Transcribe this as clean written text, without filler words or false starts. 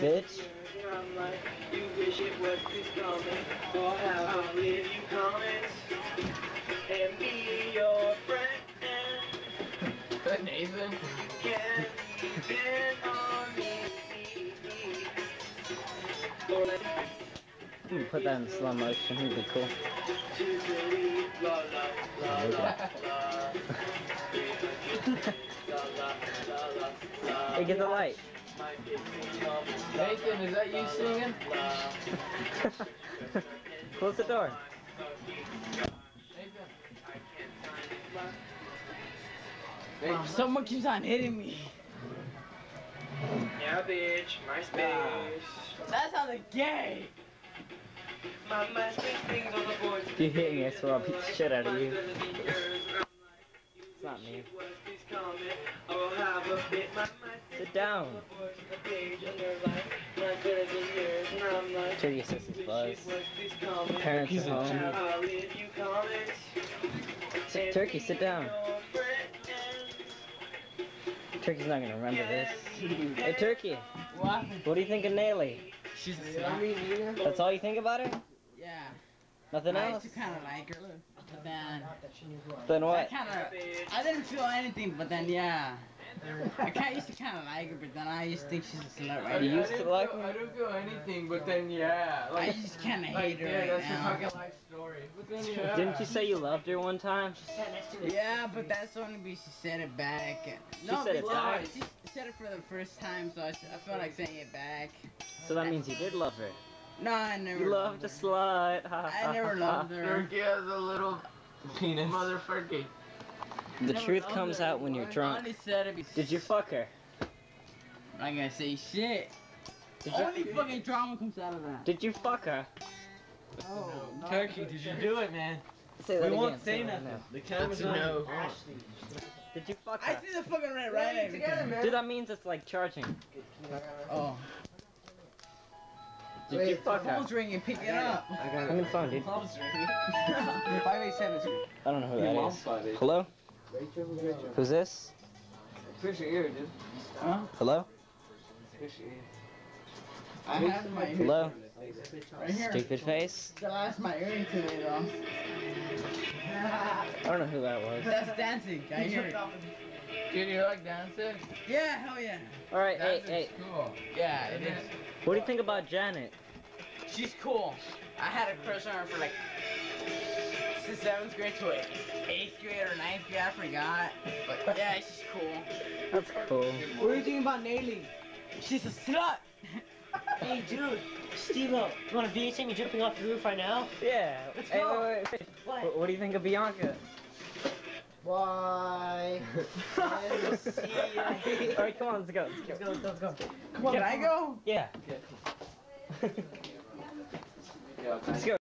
bitch. I'm like, you wish it was this coming. Or I'll leave you comments and be your friend. Is that Nathan? Can depend on me. Put that in slow motion, it'd be cool. Hey, get the light. Nathan, is that you singing? Close the door. Nathan. Someone keeps on hitting me. Yeah, bitch, MySpace. That sounded gay. My MySpace things on the board. If you hit me, I swear I'll beat the shit out of you. It's not me. Sit down. Turkey says his buzz. Parents are home. Turkey, sit down. Turkey's not gonna remember this. Hey, Turkey. What? What do you think of Nelly? She's a slut. That's all you think about her? Yeah. Nothing I else? used to kind of like her, but then Then what? I didn't feel anything, but then yeah. I used to kind of like her, but then I used to think she's a slut right You now. used to like I her? don't feel anything, but then yeah. I just kind of hate her right that's now. a fucking life story. But then yeah. Didn't you say you loved her one time? Yeah, but that's only because she said it back. She said it back? She said it for the first time, so I felt like saying it back. So that means you did love her. No, I never. You loved a slut. I never loved her. Turkey has a little penis. motherfucker. The truth comes out when you're I drunk. only said it because Did you fuck her? I'm not gonna say shit. Did Only you, fucking drama comes out of that. did you fuck her? Oh, no. Turkey, did you do it, man? Say that We won't again, say it nothing. now. The camera's no. Did you fuck I her? see the fucking red right at me. Dude, that means it's like charging. Oh. Did you fuck her? Phone's ringing, pick it up. Come in the phone, dude. 587 Street. I don't know who that is. Hello? Who's this? Push your ear, dude. Huh? Hello? Push your ear. I have my ear. Hello? Right here. Stupid face? I lost my earring today though. I don't know who that was. That's dancing. I hear it. Dude, you like dancing? Yeah, hell yeah. Alright, hey, Dancing's hey. cool. Yeah, it is. What do you think about Janet? She's cool. I had a crush on her for like since 7th grade to 8th grade or 9th grade, I forgot. But yeah, she's cool. That's cool. What do you think about Nelly? She's a slut. Hey dude, Steve-O, you want a VHS me jumping off the roof right now? Yeah. Let's Hey, go. wait. What do you think of Bianca? Why? Alright, come on, let's go. Let's go. Let's go. Come on, can I go? Yeah. Let's go.